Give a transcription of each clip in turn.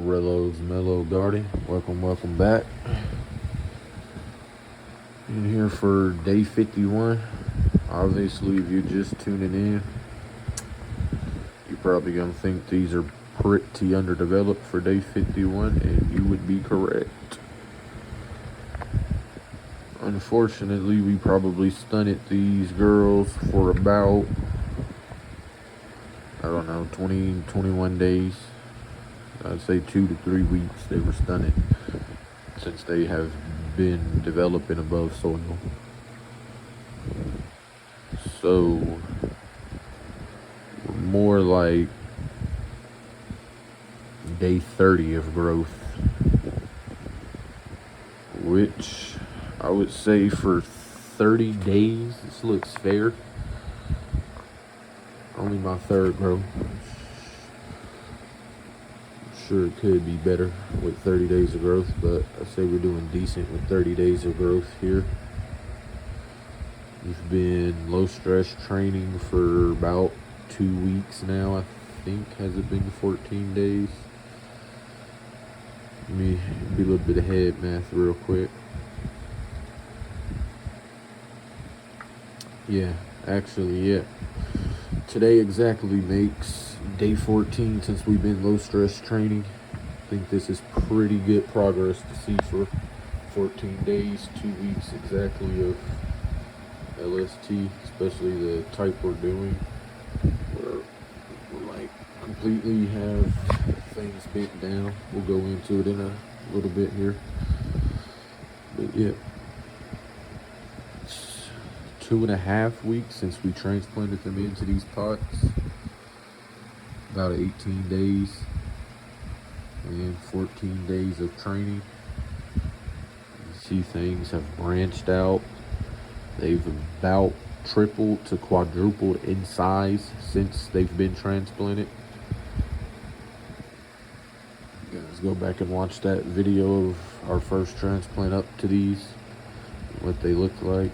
Rello's Mellow Garden. Welcome back. In here for day 51. Obviously, if you're just tuning in, you're probably gonna think these are pretty underdeveloped for day 51, and you would be correct. Unfortunately, we probably stunted these girls for about, I don't know, 20, 21 days. I'd say 2 to 3 weeks they were stunted, since they have been developing above soil. So we're more like day 30 of growth, which I would say for 30 days this looks fair. Only my third growth. Sure, it could be better with 30 days of growth, but I say we're doing decent with 30 days of growth here. We've been low stress training for about 2 weeks now, I think. Has it been 14 days? Let me do a little bit of head math real quick. Yeah, today exactly makes day 14 since we've been low stress training. I think this is pretty good progress to see for 14 days, 2 weeks exactly of LST, especially the type we're doing, where we're like completely have things bent down. We'll go into it in a little bit here, but yeah, it's 2.5 weeks since we transplanted them into these pots. About 18 days and 14 days of training. You see things have branched out. They've about tripled to quadrupled in size since they've been transplanted. You guys go back and watch that video of our first transplant up to these, what they look like.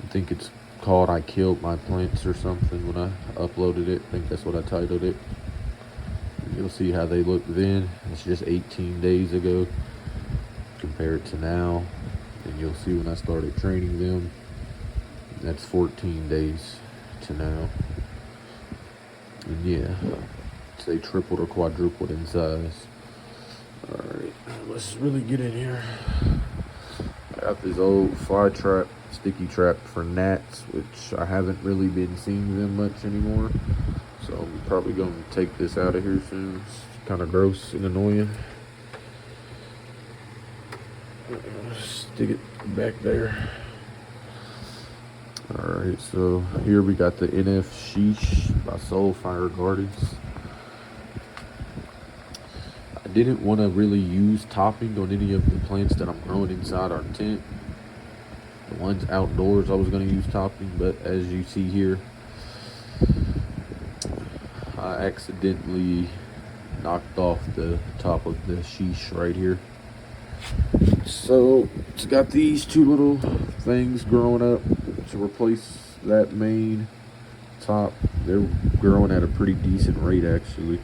I think it's called "I Killed My Plants" or something when I uploaded it. I think that's what I titled it. You'll see how they look then. It's just 18 days ago compared to now, and you'll see when I started training them, that's 14 days to now. And yeah, they tripled or quadrupled in size. Alright, let's really get in here. I got this old fly trap, sticky trap for gnats, which I haven't really been seeing them much anymore. So I'm probably going to take this out of here soon. It's kind of gross and annoying. Stick it back there. Alright, so here we got the NF Sheesh by Soulfire Gardens. I didn't want to really use topping on any of the plants that I'm growing inside our tent. The ones outdoors I was going to use topping, but as you see here, I accidentally knocked off the top of the sheesh right here. So it's got these two little things growing up to replace that main top. They're growing at a pretty decent rate actually.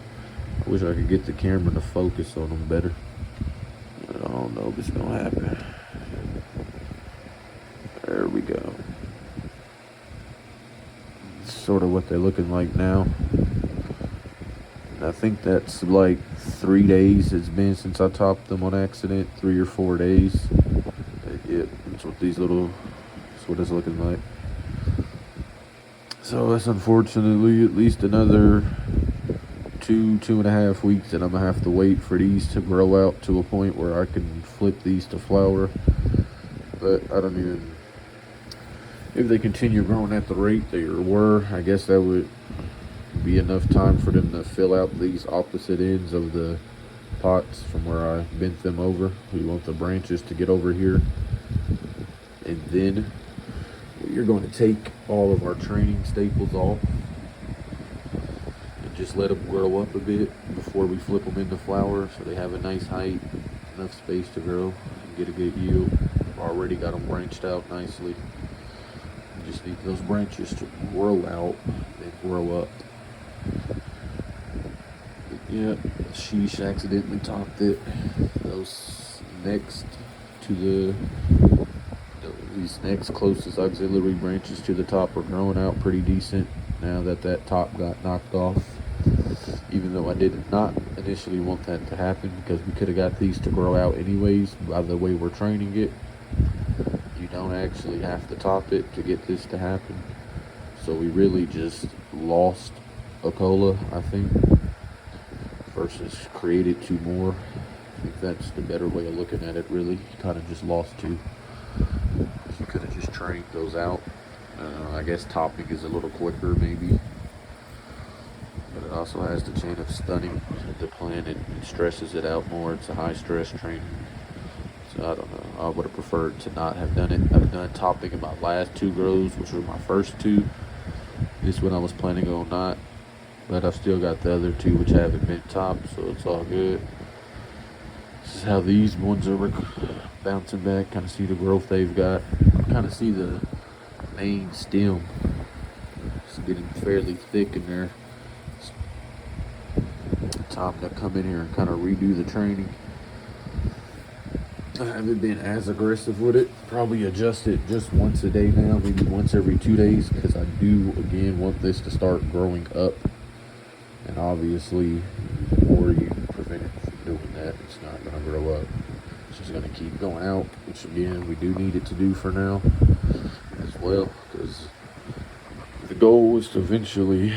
I wish I could get the camera to focus on them better. I don't know if it's gonna happen. There we go. Sort of what they're looking like now. And I think that's like 3 days it's been since I topped them on accident. 3 or 4 days. Yep, that's what that's what it's looking like. So that's unfortunately at least another 2.5 weeks that I'm gonna have to wait for these to grow out to a point where I can flip these to flower. But I don't even, if they continue growing at the rate they were, I guess that would be enough time for them to fill out these opposite ends of the pots from where I bent them over. We want the branches to get over here, and then you're going to take all of our training staples off and just let them grow up a bit before we flip them into flower, so they have a nice height, enough space to grow and get a good yield. I've already got them branched out nicely. You just need those branches to grow out and grow up. Yeah, sheesh, accidentally topped it. Those next to these next closest auxiliary branches to the top are growing out pretty decent now that that top got knocked off. Even though I did not initially want that to happen, because we could have got these to grow out anyways by the way we're training it. You don't actually have to top it to get this to happen. So we really just lost a cola, I think, versus created two more. I think that's the better way of looking at it, really. You kind of just lost two. You could have just trained those out. I guess topping is a little quicker, maybe. But it also has the chance of stunning the plant. It stresses it out more. It's a high stress training. So I don't know. I would have preferred to not have done it. I've done topping in my last two grows, which were my first two. This one I was planning on not. But I've still got the other two which haven't been topped, so it's all good. This is how these ones are bouncing back. Kind of see the growth they've got. Kind of see the main stem. It's getting fairly thick in there. It's time to come in here and kind of redo the training. I haven't been as aggressive with it. Probably adjust it just once a day now, maybe once every 2 days, because I do again want this to start growing up. And obviously, the more you prevent it from doing that, it's not going to grow up. It's just going to keep going out, which again, we do need it to do for now as well, because the goal is to eventually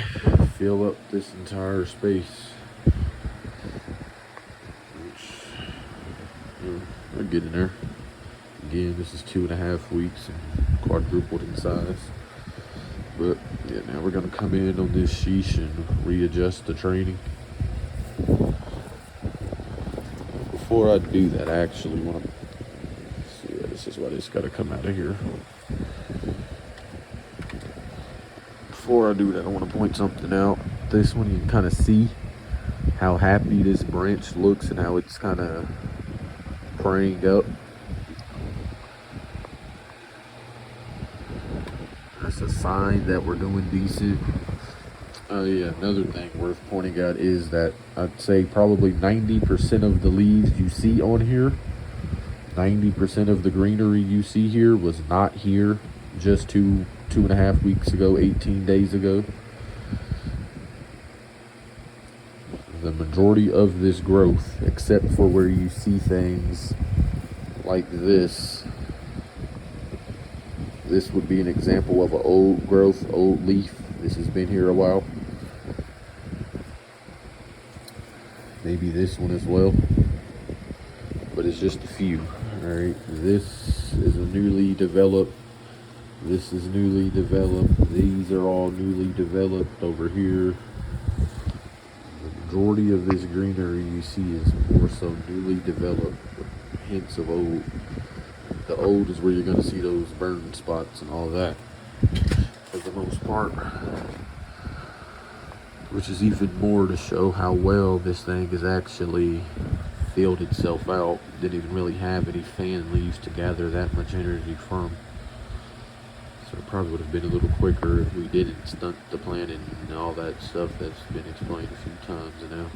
fill up this entire space, which we're getting there. Again, this is 2.5 weeks and quadrupled in size. But yeah, now we're gonna come in on this sheesh and readjust the training. Before I do that, I actually want to see. This is why this got to come out of here. Before I do that, I want to point something out. This one, you can kind of see how happy this branch looks and how it's kind of praying up. That's a sign that we're doing decent. Oh yeah, another thing worth pointing out is that I'd say probably 90% of the leaves you see on here, 90% of the greenery you see here was not here just 2.5 weeks ago, 18 days ago. The majority of this growth, except for where you see things like this would be an example of an old growth, old leaf. This has been here a while. Maybe this one as well, but it's just a few. All right, this is a newly developed. This is newly developed. These are all newly developed over here. The majority of this greenery you see is more so newly developed, with hints of old. The old is where you're going to see those burn spots and all that, for the most part. Which is even more to show how well this thing has actually filled itself out. Didn't even really have any fan leaves to gather that much energy from. So it probably would have been a little quicker if we didn't stunt the plant and all that stuff that's been explained a few times now.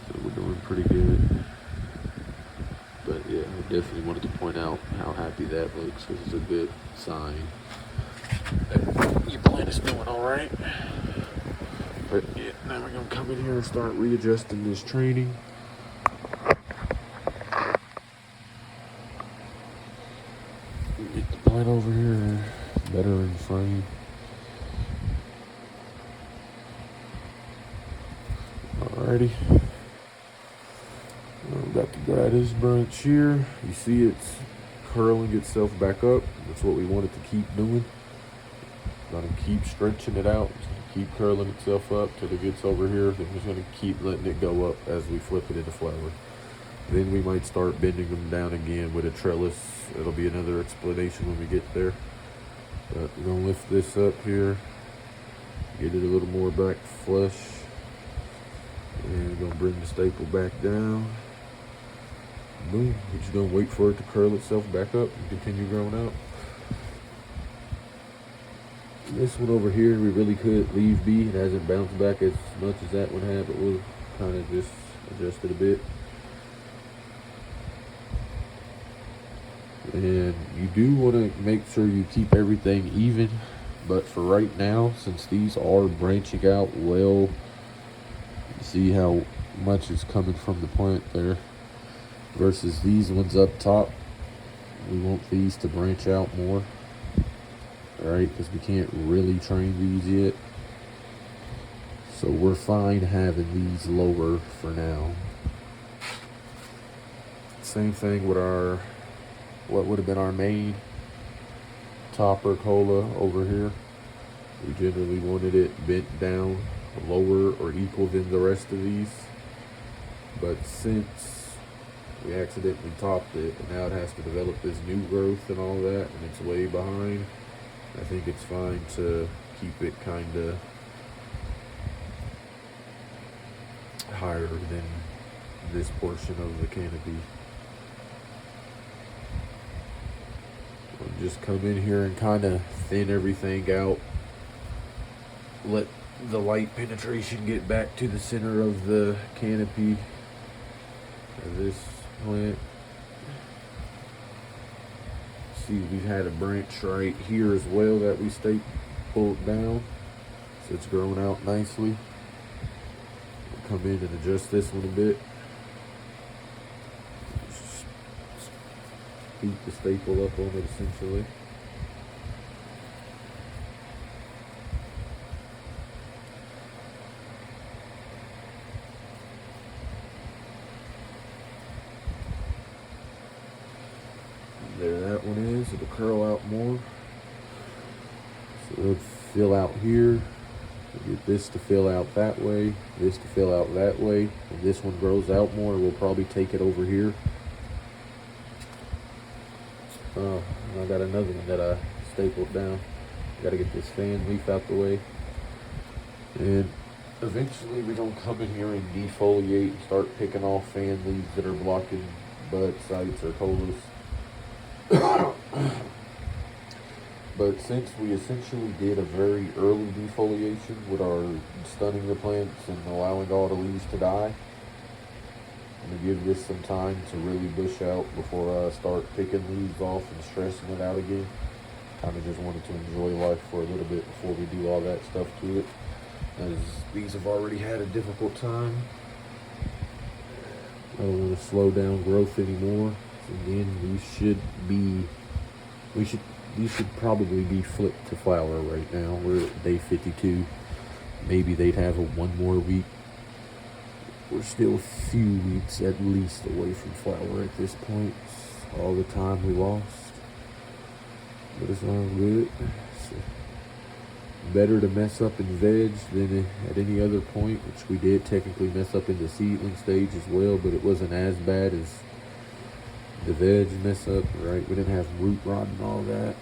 So we're doing pretty good. But yeah, I definitely wanted to point out how happy that looks, because it's a good sign that your plant is doing all right. But yeah, now we're gonna come in here and start readjusting this training. Get the plant over here better in frame. Alrighty. We've got the gratis branch here. You see it's curling itself back up. That's what we want it to keep doing. Gonna keep stretching it out. Keep curling itself up till it gets over here. Then we're just gonna keep letting it go up as we flip it into flower. Then we might start bending them down again with a trellis. It'll be another explanation when we get there. But we're gonna lift this up here, get it a little more back flush, and we're gonna bring the staple back down. Boom. We're just gonna wait for it to curl itself back up and continue growing out. This one over here, we really could leave be. It hasn't bounced back as much as that one had, but we'll kind of just adjust it a bit. And you do want to make sure you keep everything even, but for right now, since these are branching out well, you see how much is coming from the plant there versus these ones up top. We want these to branch out more, right? Because we can't really train these yet. So we're fine having these lower for now. Same thing with our, what would have been our main topper cola over here. We generally wanted it bent down lower or equal than the rest of these. But since we accidentally topped it, and now it has to develop this new growth and all that, and it's way behind, I think it's fine to keep it kind of higher than this portion of the canopy. We'll just come in here and kind of thin everything out. Let the light penetration get back to the center of the canopy of this plant. See, we've had a branch right here as well that we stapled down, so it's grown out nicely. We'll come in and adjust this one a bit. Just beat the staple up on it essentially. There that one is. It'll curl out more. So it'll fill out here. We'll get this to fill out that way, this to fill out that way. When this one grows out more, we'll probably take it over here. I got another one that I stapled down. Got to get this fan leaf out the way. And eventually we're going to come in here and defoliate and start picking off fan leaves that are blocking bud sites or colas. But since we essentially did a very early defoliation with our stunning the plants and allowing all the leaves to die, I'm going to give this some time to really bush out before I start picking leaves off and stressing it out again. Kind of just wanted to enjoy life for a little bit before we do all that stuff to it, as these have already had a difficult time. I don't want to slow down growth anymore. Again, these should probably be flipped to flower right now. We're at day 52. Maybe they'd have one more week. We're still a few weeks at least away from flower at this point. All the time we lost, but it's all good. It's better to mess up in veg than at any other point, which we did technically mess up in the seedling stage as well, but it wasn't as bad as the veg mess up, right? We didn't have root rot and all that.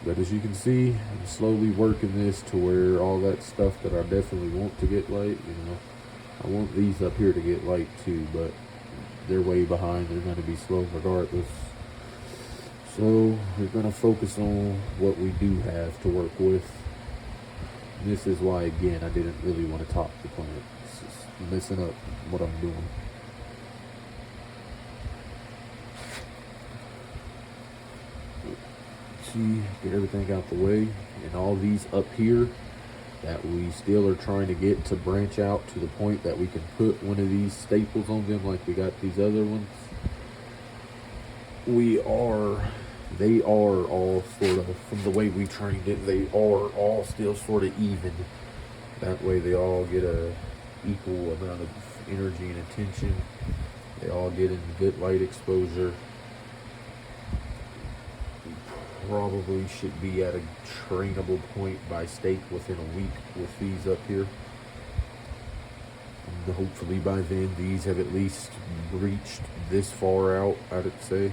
But as you can see, I'm slowly working this to where all that stuff that I definitely want to get light, I want these up here to get light too, but they're way behind. They're going to be slow regardless. So we're going to focus on what we do have to work with. And this is why, again, I didn't really want to top the plant. It's just messing up what I'm doing. See, get everything out the way, and all these up here that we still are trying to get to branch out to the point that we can put one of these staples on them like we got these other ones. They are all sort of, from the way we trained it, they are all still sort of even. That way they all get a equal amount of energy and attention. They all get in good light exposure. Probably should be at a trainable point by stake within a week with these up here. And hopefully by then these have at least reached this far out, I'd say.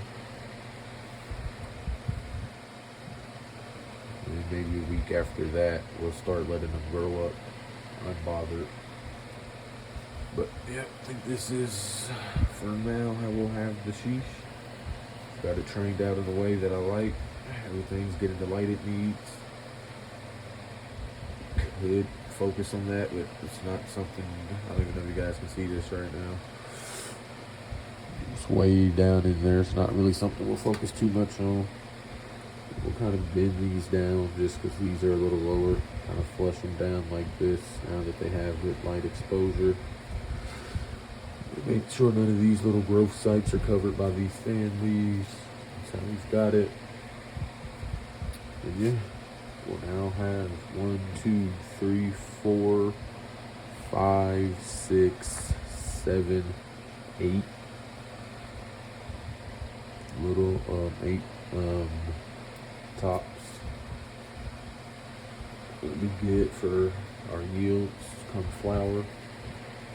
And maybe a week after that we'll start letting them grow up unbothered. But yeah, I think this is for now how we'll have the sheesh. Got it trained out in a way that I like. Everything's getting the light it needs. Could focus on that, but it's not something, I don't even know if you guys can see this right now. It's way down in there. It's not really something we'll focus too much on. We'll kind of bend these down just because these are a little lower. Kind of flush them down like this now that they have good light exposure. Make sure none of these little growth sites are covered by these fan leaves. That's how we've got it. And yeah, we'll now have 1, 2, 3, 4, 5, 6, 7, 8 little 8 tops that we get for our yields come flower.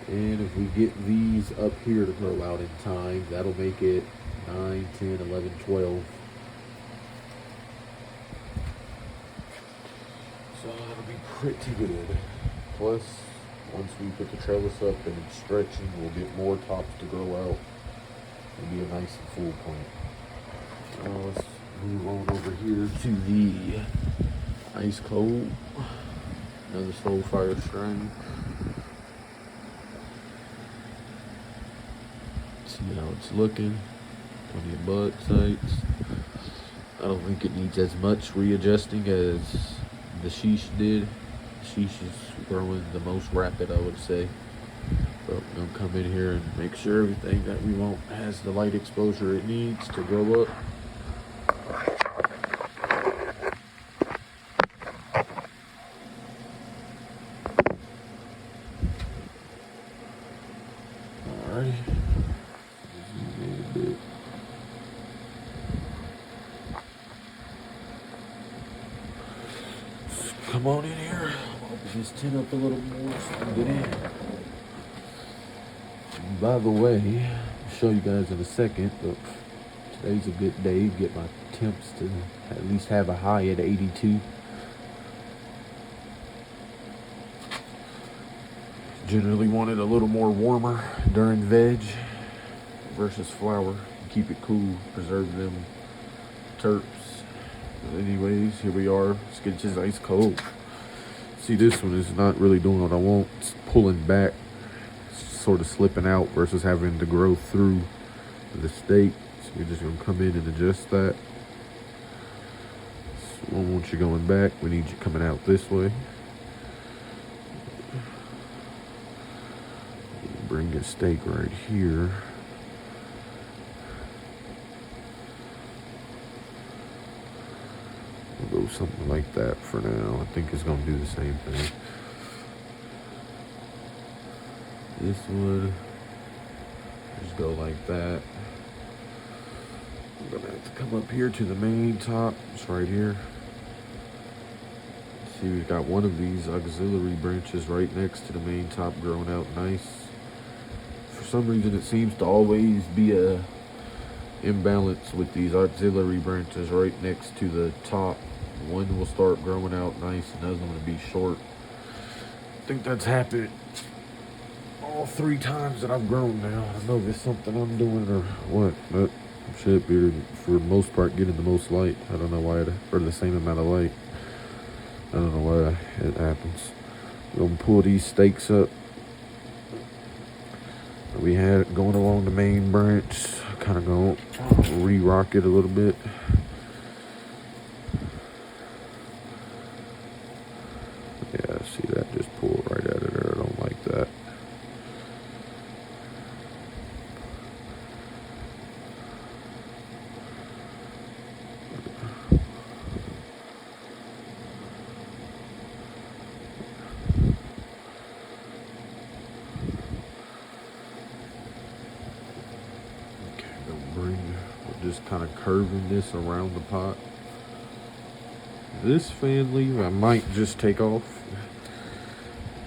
And if we get these up here to grow out in time, that'll make it 9, 10, 11, 12. So that'll be pretty good. Plus, once we put the trellis up and it's stretching, we'll get more tops to grow out. It'll be a nice and full plant. Let's move on over here to the ice cold. Another slow fire strain. See how it's looking. Plenty of bud sites. I don't think it needs as much readjusting as the sheesh did. The sheesh is growing the most rapid, I would say. But we're gonna come in here and make sure everything that we want has the light exposure it needs to grow up. Alrighty. Come on in here. Open this tin up a little more so I can get in. And by the way, I'll show you guys in a second, but today's a good day to get my temps to at least have a high at 82. Generally want it a little more warmer during veg versus flower. Keep it cool, preserve them terps. But anyways, here we are. Let's get this ice cold. See, this one is not really doing what I want. It's pulling back, sort of slipping out versus having to grow through the stake. So we're just gonna come in and adjust that. So we don't want you going back. We need you coming out this way. Bring your stake right here. We'll go something like that for now. I think it's gonna do the same thing. This one, just go like that. I'm gonna have to come up here to the main top. It's right here. See, we've got one of these auxiliary branches right next to the main top growing out nice. For some reason, it seems to always be a imbalance with these auxiliary branches right next to the top. One will start growing out nice, another one will be short. I think that's happened all 3 times that I've grown now. I don't know if it's something I'm doing or what, but I should be, for the most part, getting the most light. I don't know why, or the same amount of light. I don't know why it happens. We're gonna pull these stakes up that we had going along the main branch. Kind of gonna re-rock it a little bit. Yeah, see that just pulled right out of there. I don't like that. We're just kind of curving this around the pot. This fan leaf I might just take off.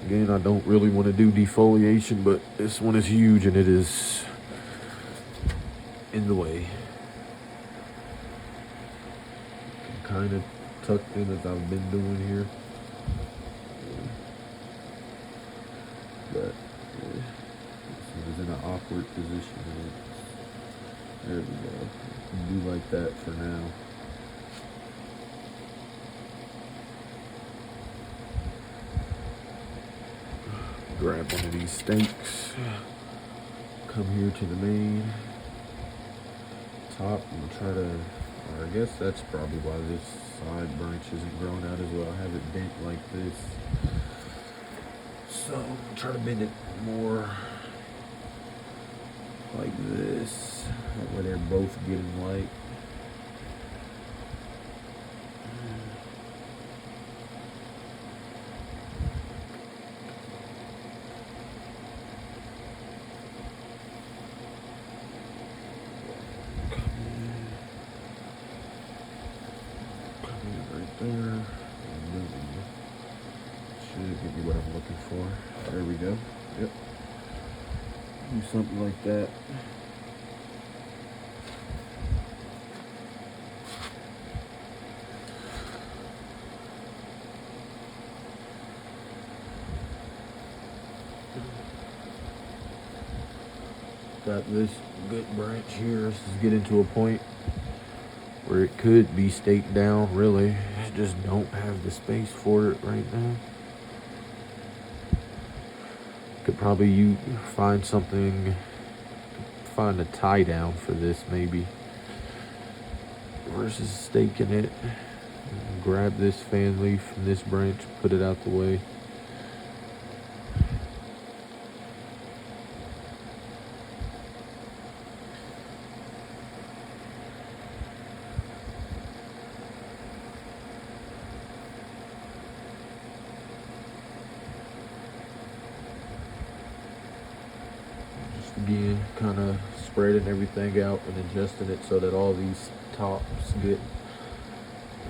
Again, I don't really want to do defoliation, but this one is huge and it is in the way. I'm kind of tucked in as I've been doing here. But this one is in an awkward position. There we go. Do like that for now. grab one of these stakes, come here to the main top, and we'll try to, or I guess that's probably why this side branch isn't growing out as well. I have it bent like this, so I'll try to bend it more like this, that way they're both getting light. There, and should give me what I'm looking for. There we go. Yep. Do something like that. Got this good branch here. This is getting to a point where it could be staked down, really. I just don't have the space for it right now. Could probably find something, find a tie down for this maybe, versus staking it. Grab this fan leaf from this branch, put it out the way. Again, kind of spreading everything out and adjusting it so that all these tops get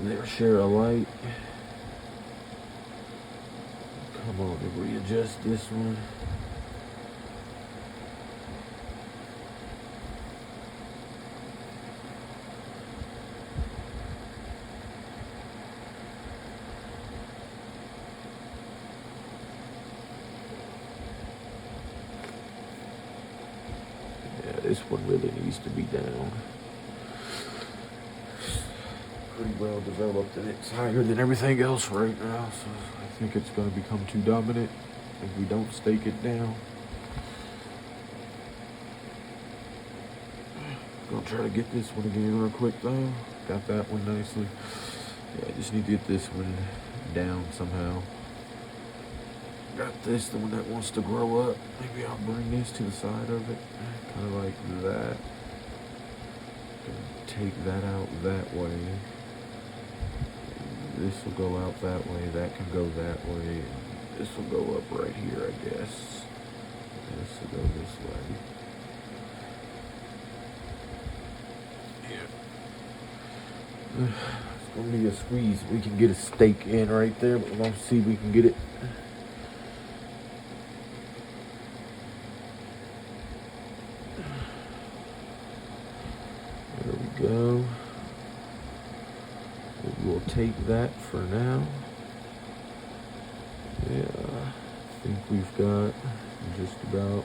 their share of light. Come on, to readjust this one. This one really needs to be down. Pretty well developed, and it's higher than everything else right now, so I think it's going to become too dominant if we don't stake it down. Gonna try to get this one again real quick though. Got that one nicely. Yeah, I just need to get this one down somehow. Got this, the one that wants to grow up. Maybe I'll bring this to the side of it, kind of like that. Take that out that way. This will go out that way. That can go that way. This will go up right here, I guess. This will go this way. Yeah. It's gonna be a squeeze. We can get a stake in right there, but we're gonna see if we can get it. Go. We'll take that for now. Yeah, I think we've got just about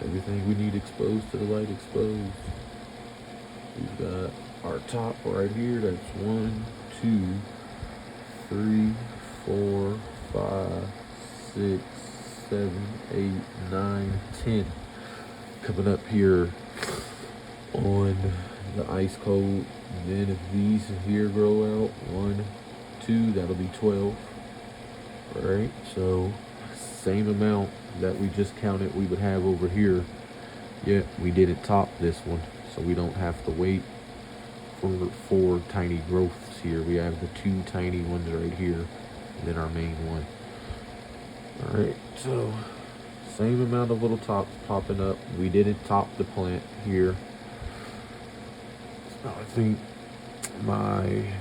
everything we need exposed to the light exposed. We've got our top right here. That's 1, 2, 3, 4, 5, 6, 7, 8, 9, 10. Coming up here on the ice cold. Then if these here grow out, 1, 2, that'll be 12. Alright, so same amount that we just counted we would have over here. Yet we didn't top this one, so we don't have to wait for 4 tiny growths here. We have the 2 tiny ones right here, and then our main one. Alright, so same amount of little tops popping up. We didn't top the plant here. I think my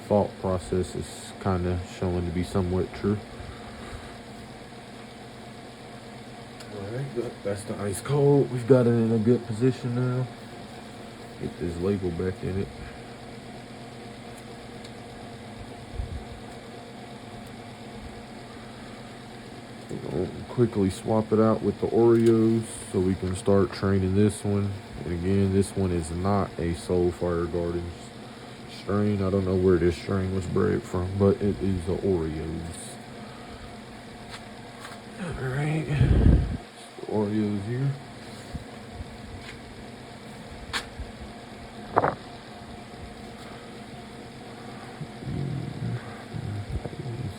thought process is kind of showing to be somewhat true. Alright, that's the ice cold. We've got it in a good position now. Get this label back in it. We'll quickly swap it out with the Oreos so we can start training this one. And again, this one is not a Soulfire Gardens strain. I don't know where this strain was bred from, but it is the Oreos. Oreos here.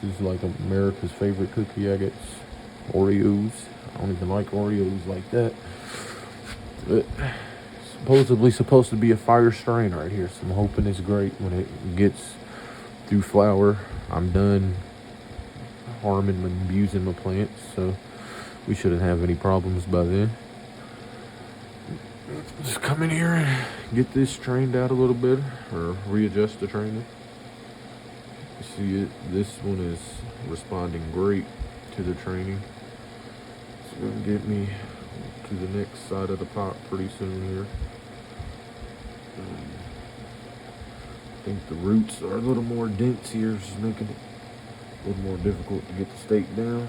This is like America's favorite cookie, I guess. Oreos. I don't even like Oreos like that. But supposedly supposed to be a fire strain right here, so I'm hoping it's great when it gets through flower. I'm done harming and abusing my plants, so we shouldn't have any problems by then. Just come in here and get this trained out a little bit, or readjust the training. See it, this one is responding great to the training. It's gonna get me to the next side of the pot pretty soon here. I think the roots are a little more dense here, just making it a little more difficult to get the stake down.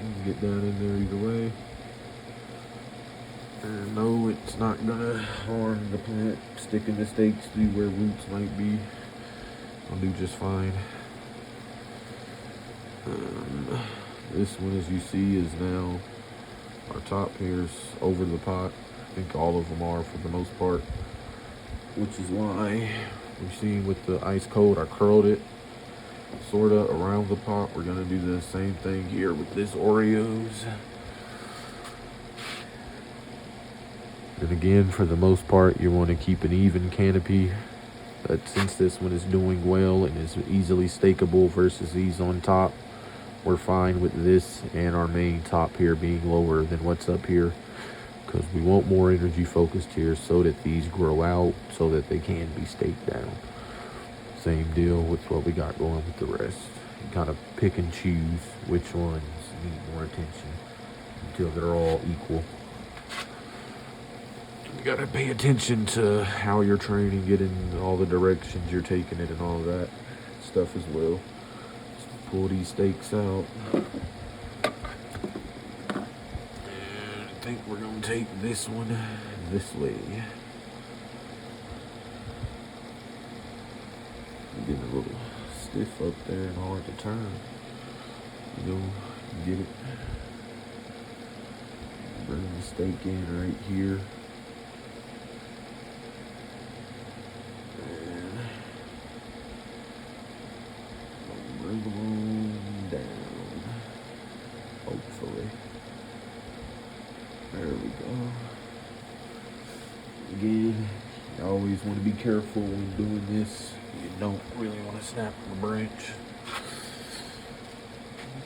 You can get down in there either way. And no, it's not gonna harm the plant. Sticking the stakes through where roots might be, I'll do just fine. This one, as you see, is now, our top here is over the pot. I think all of them are for the most part, which is why we've seen with the ice cold, I curled it sorta around the pot. We're gonna do the same thing here with this Oreos. And again, for the most part, you want to keep an even canopy. But since this one is doing well and is easily stakeable versus these on top, we're fine with this and our main top here being lower than what's up here, because we want more energy focused here so that these grow out so that they can be staked down. Same deal with what we got going with the rest. You kind of pick and choose which ones need more attention until they're all equal. You gotta pay attention to how you're training it and all the directions you're taking it and all that stuff as well. Just pull these stakes out. And I think we're gonna take this one this way. Getting a little stiff up there and hard to turn. You know, get it. Bring the stake in right here. Bring them on down, hopefully. There we go. Again, you always want to be careful when doing this. You don't really want to snap the branch.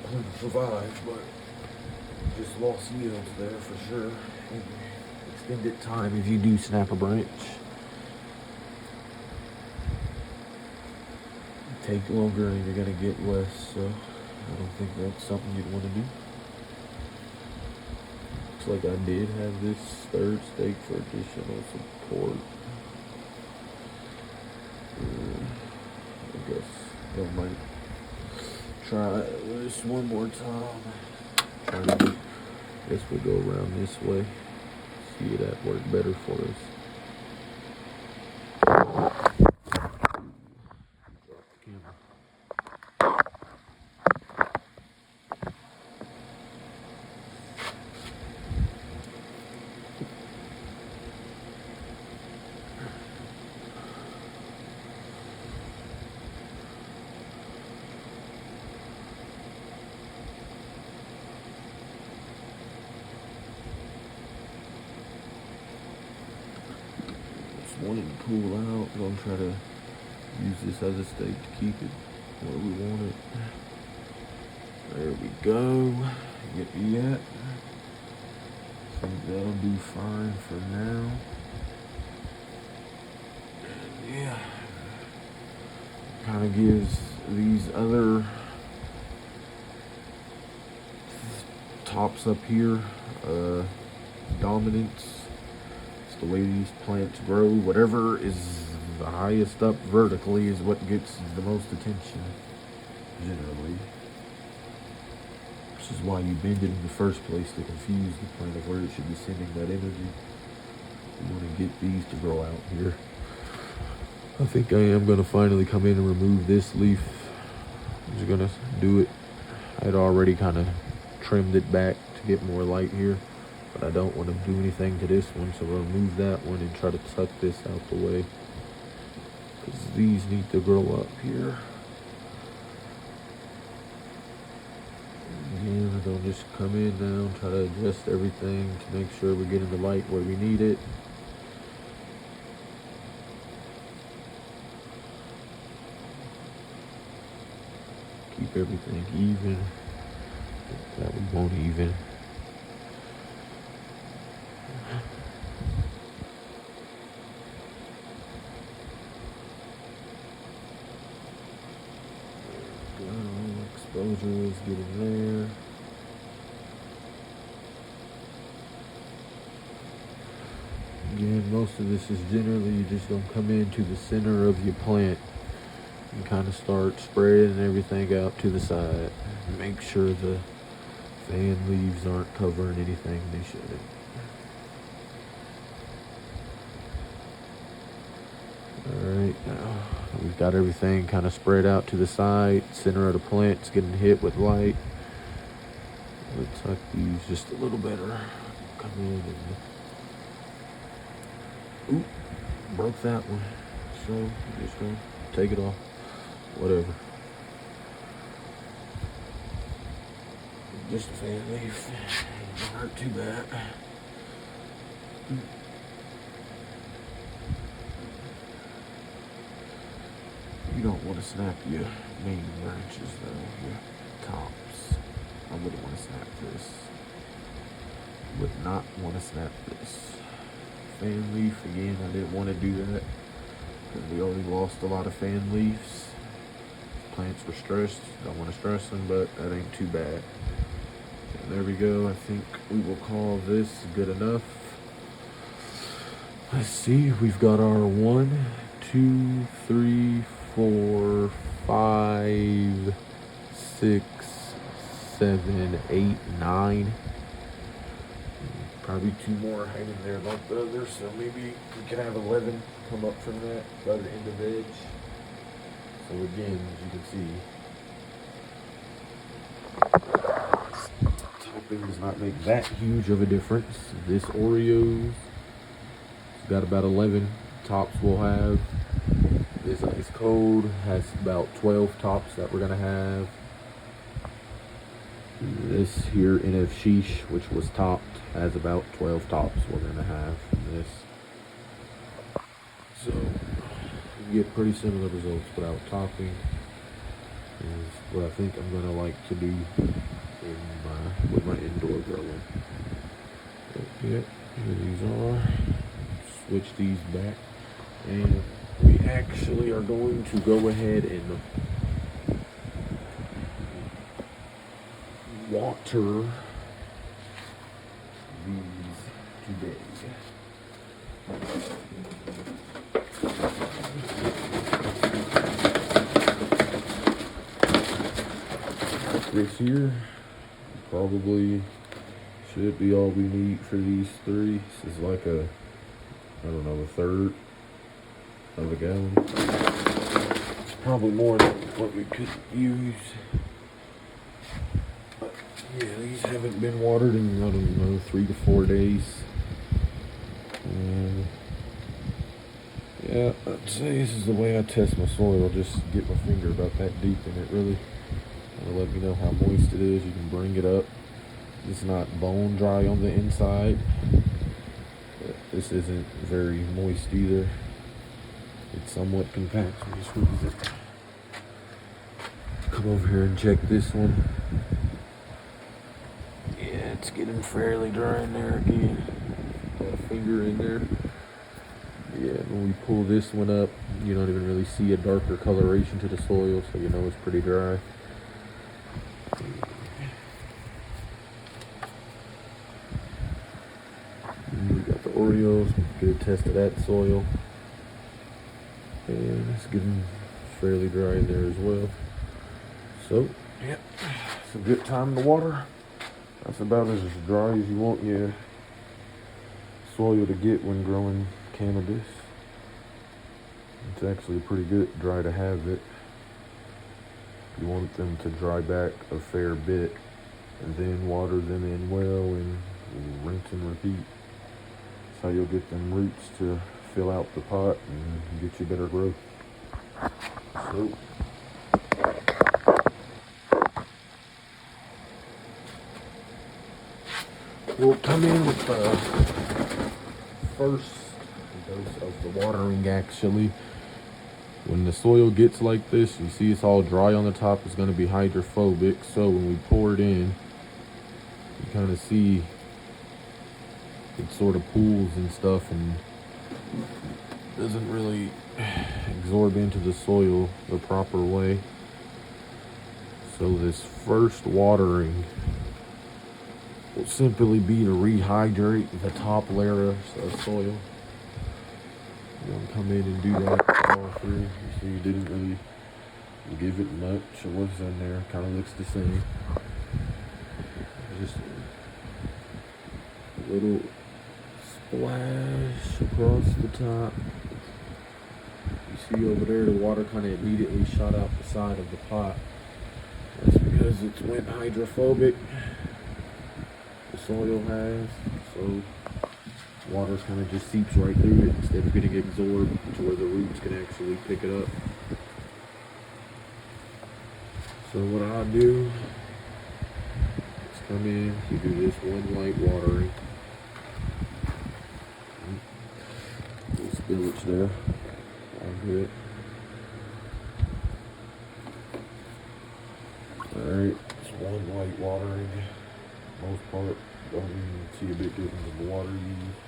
Plenty survived, but just lost yields there for sure. And extended time if you do snap a branch. Take longer and you're gonna get less, so I don't think that's something you'd want to do. Looks like I did have this third stake for additional support. I guess I might try this one more time. I guess we'll go around this way. See if that worked better for us. Wanted to pull out. I'm gonna try to use this other stake to keep it where we want it. There we go. Get me at. I think that'll do fine for now. And yeah, kind of gives these other tops up here dominance. The way these plants grow, whatever is the highest up vertically is what gets the most attention, generally. Which is why you bend it in the first place, to confuse the plant of where it should be sending that energy. You want to get these to grow out here. I think I am going to finally come in and remove this leaf. I'm just going to do it. I had already kind of trimmed it back to get more light here. I but I don't want to do anything to this one, so we'll move that one and try to tuck this out the way, because these need to grow up here. Again, we're going to just come in now and try to adjust everything to make sure we're getting the light where we need it. Keep everything even. That we won't even. Exposure is getting there. Again, most of this is generally you just gonna come into the center of your plant and kind of start spreading everything out to the side. Make sure the fan leaves aren't covering anything they shouldn't. Alright, now we've got everything kind of spread out to the side. Center of the plant's getting hit with light. Let's tuck these just a little better. Come in and... Oop, broke that one. So, I'm just gonna take it off. Whatever. Just a fan leaf. Don't hurt too bad. You don't want to snap your main branches though, your tops. I wouldn't want to snap this. Would not want to snap this. Fan leaf, again, I didn't want to do that because we already lost a lot of fan leaves. Plants were stressed, don't want to stress them, but that ain't too bad. And there we go, I think we will call this good enough. Let's see, we've got our 1, 2, 3, 4, 5, 6, 7, 8, 9. Probably 2 more hanging there like the other, so maybe we can have 11 come up from that by the end of the edge. So again, as you can see, topping does not make that huge of a difference. This Oreo's got about 11 tops we'll have. This Ice Cold has about 12 tops that we're gonna have. This here NF Sheesh, which was topped, has about 12 tops we're gonna have from this. So you get pretty similar results without topping. Is what I think I'm gonna like to do with my indoor growing. But yeah, here these are. Switch these back, and we actually are going to go ahead and water these today. This here probably should be all we need for these 3. This is like a, I don't know, a third of a gallon. It's probably more than what we could use. But yeah, these haven't been watered in, I don't know, 3 to 4 days. Yeah, I'd say this is the way I test my soil. I'll just get my finger about that deep in it, really. It'll let me know how moist it is. You can bring it up. It's not bone dry on the inside. But this isn't very moist either. It's somewhat compact. So just squeeze it. Come over here and check this one. Yeah, it's getting fairly dry in there again. Got a finger in there. Yeah, when we pull this one up, you don't even really see a darker coloration to the soil, so you know it's pretty dry. And we got the Oreos. Get a test of that soil. And it's getting fairly dry in there as well. So, yeah, it's a good time to water. That's about as dry as you want your soil to get when growing cannabis. It's actually pretty good dry to have it. You want them to dry back a fair bit and then water them in well and rinse and repeat. That's how you'll get them roots to fill out the pot and get you better growth. So we'll come in with the first dose of the watering. Actually, when the soil gets like this, you see it's all dry on the top, it's going to be hydrophobic. So when we pour it in, you kind of see it sort of pools and stuff and doesn't really absorb into the soil the proper way. So this first watering will simply be to rehydrate the top layer of soil. You're gonna come in and do that all through. You see you didn't really give it much. It was in there, kind of looks the same. Just a little splash across the top. You see over there the water kind of immediately shot out the side of the pot. That's because it's wind hydrophobic. The soil has, so water kind of just seeps right through it instead of getting absorbed to where the roots can actually pick it up. So what I'll do is come in, you do this one light watering. Little spillage there. I'll do it. Alright, it's one light watering. Most part, don't even see a big difference in the water used.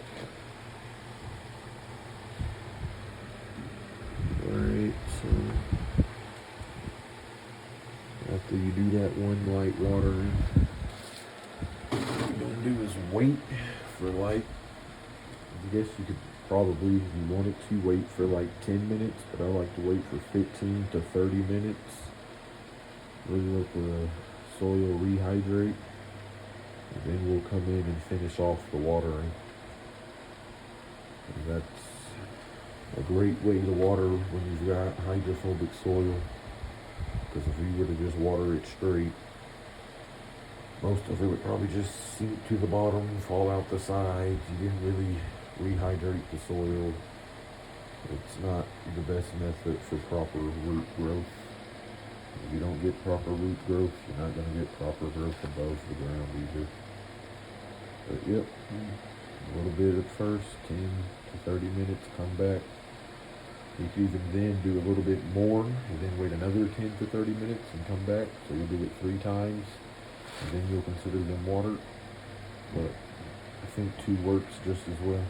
Alright, so after you do that one light watering, what you're gonna do is wait for like, I guess you could probably, if you wanted to, wait for like 10 minutes, but I like to wait for 15 to 30 minutes. Really let the soil rehydrate. And then we'll come in and finish off the watering. And that's a great way to water when you've got hydrophobic soil. Because if you were to just water it straight, most of it would probably just sink to the bottom, fall out the sides. You didn't really rehydrate the soil. It's not the best method for proper root growth. If you don't get proper root growth, you're not going to get proper growth above the ground either. But yep, a little bit at first, 10 to 30 minutes, come back. You can even then do a little bit more, and then wait another 10 to 30 minutes and come back. So you'll do it 3 times, and then you'll consider them watered. But I think 2 works just as well.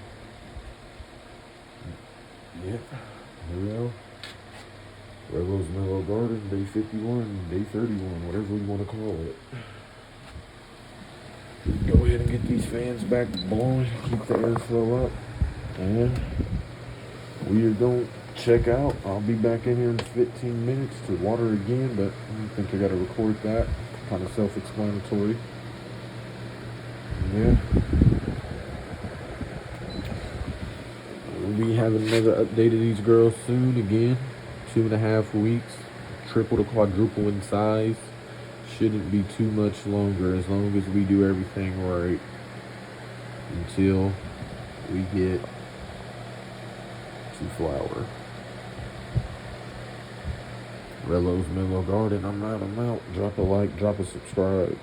Yep, here we go. Revo's Mellow Garden, day 51, day 31, whatever you want to call it. Go ahead and get these fans back blowing, keep the airflow up, and we are going to check out. I'll be back in here in 15 minutes to water again, but I think I got to record that. Kind of self-explanatory. Yeah. We'll be having another update of these girls soon again. 2.5 weeks, triple to quadruple in size. Shouldn't be too much longer as long as we do everything right until we get to flower. Revo's Mellow Garden, I'm out. Drop a like, drop a subscribe.